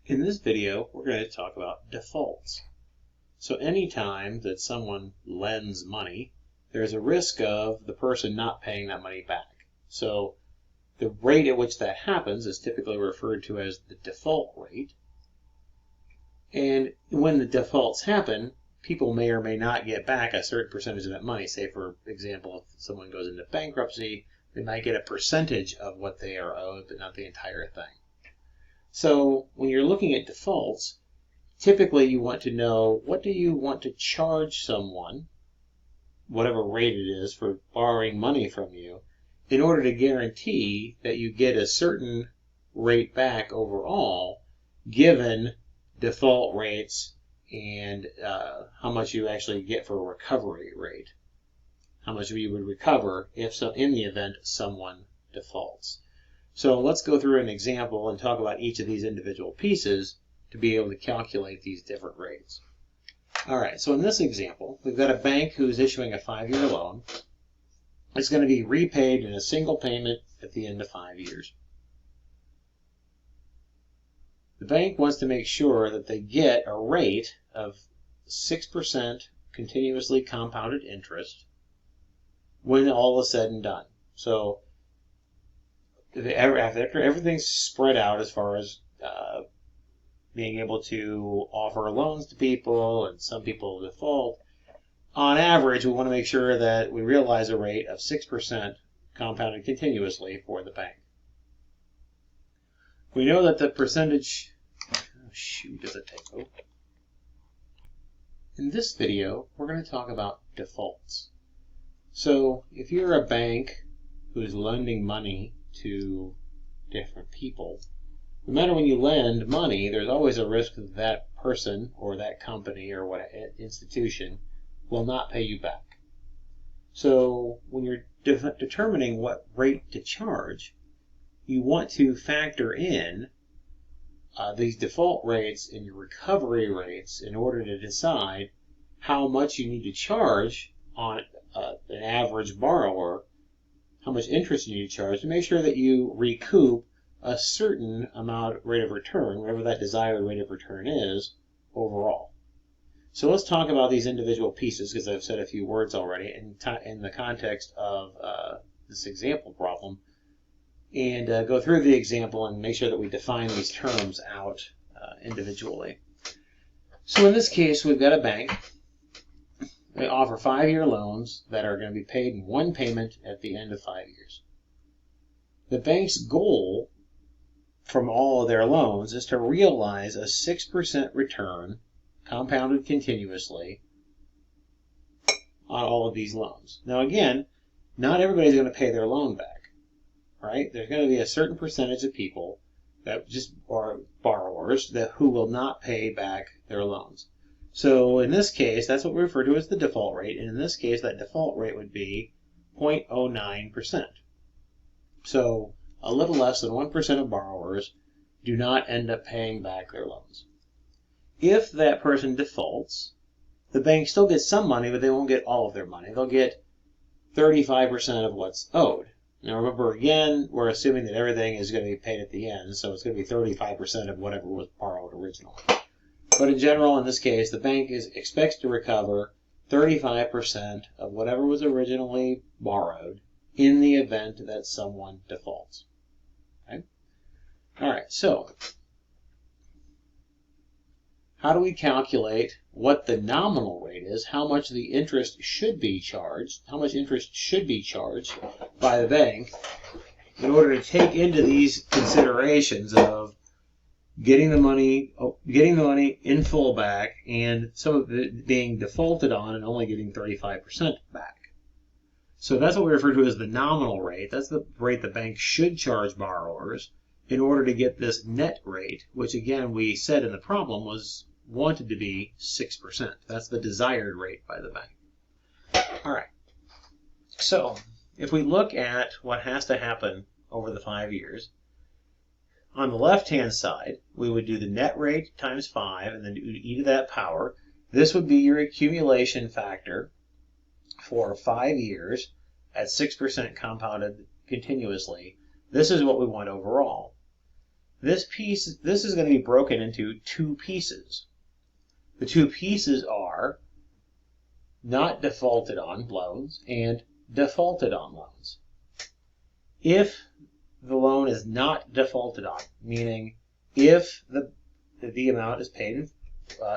In this video, we're going to talk about defaults. So anytime that someone lends money, there's a risk of the person not paying that money back. So the rate at which that happens is typically referred to as the default rate. And when the defaults happen, people may or may not get back a certain percentage of that money. Say, for example, if someone goes into bankruptcy, they might get a percentage of what they are owed, but not the entire thing. So when you're looking at defaults, typically you want to know, what do you want to charge someone, whatever rate it is, for borrowing money from you, in order to guarantee that you get a certain rate back overall, given default rates and how much you actually get for a recovery rate, how much you would recover if in the event someone defaults. So let's go through an example and talk about each of these individual pieces to be able to calculate these different rates. All right, so in this example, we've got a bank who's issuing a 5-year loan. It's going to be repaid in a single payment at the end of 5 years. The bank wants to make sure that they get a rate of 6% continuously compounded interest when all is said and done. So after everything's spread out as far as being able to offer loans to people, and some people default, on average, we want to make sure that we realize a rate of 6% compounded continuously for the bank. We know that the percentage... Oh, shoot, does it take... Oh. In this video, we're going to talk about defaults. So if you're a bank who's lending money to different people, no matter when you lend money, there's always a risk that that person or that company or what institution will not pay you back. So when you're determining what rate to charge, you want to factor in these default rates and your recovery rates in order to decide how much you need to charge on an average borrower, how much interest you need to charge to make sure that you recoup a certain amount rate of return, whatever that desired rate of return is, overall. So let's talk about these individual pieces, because I've said a few words already in the context of this example problem, and go through the example and make sure that we define these terms out individually. So in this case, we've got a bank. They offer 5-year loans that are going to be paid in one payment at the end of 5 years. The bank's goal from all of their loans is to realize a 6% return compounded continuously on all of these loans. Now again, not everybody's going to pay their loan back, right? There's going to be a certain percentage of people that just are borrowers who will not pay back their loans. So in this case, that's what we refer to as the default rate, and in this case, that default rate would be 0.09%. So a little less than 1% of borrowers do not end up paying back their loans. If that person defaults, the bank still gets some money, but they won't get all of their money. They'll get 35% of what's owed. Now remember, again, we're assuming that everything is going to be paid at the end, so it's going to be 35% of whatever was borrowed originally. But in general, in this case, the bank expects to recover 35% of whatever was originally borrowed in the event that someone defaults. Okay? All right, so how do we calculate what the nominal rate is, how much the interest should be charged, how much interest should be charged by the bank in order to take into these considerations of getting the money in full back and some of it being defaulted on and only getting 35% back. So that's what we refer to as the nominal rate. That's the rate the bank should charge borrowers in order to get this net rate, which again we said in the problem was wanted to be 6%. That's the desired rate by the bank. All right. So if we look at what has to happen over the 5 years, on the left-hand side, we would do the net rate times 5 and then do e to that power. This would be your accumulation factor for 5 years at 6% compounded continuously. This is what we want overall. this is going to be broken into two pieces. The two pieces are not defaulted on loans and defaulted on loans. If the loan is not defaulted on, meaning if the amount is paid,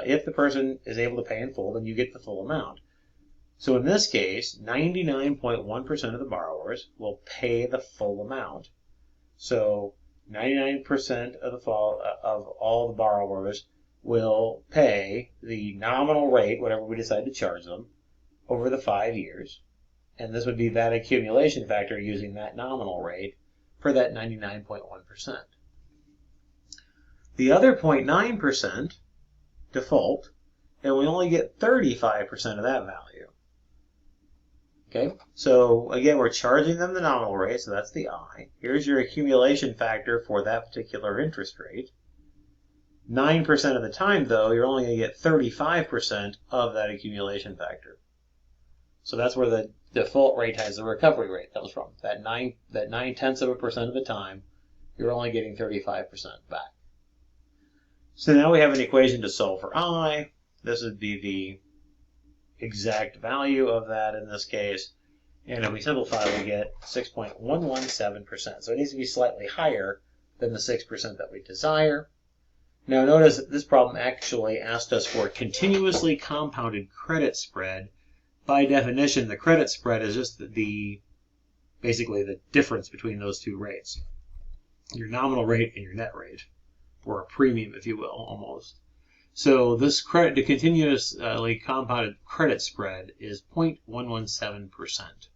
if the person is able to pay in full, then you get the full amount. So in this case, 99.1% of the borrowers will pay the full amount. So 99% of all the borrowers will pay the nominal rate, whatever we decide to charge them, over the 5 years. And this would be that accumulation factor using that nominal rate for that 99.1%. The other 0.9% default, and we only get 35% of that value. Okay, so again, we're charging them the nominal rate, so that's the I. Here's your accumulation factor for that particular interest rate. 9% of the time, though, you're only going to get 35% of that accumulation factor. So that's where the default rate times the recovery rate comes from. That 0.9% of the time, you're only getting 35% back. So now we have an equation to solve for I. This would be the exact value of that in this case. And if we simplify, we get 6.117%. So it needs to be slightly higher than the 6% that we desire. Now notice that this problem actually asked us for a continuously compounded credit spread. By definition, the credit spread is just basically the difference between those two rates. Your nominal rate and your net rate, or a premium, if you will, almost. So this the continuously compounded credit spread is 0.117%.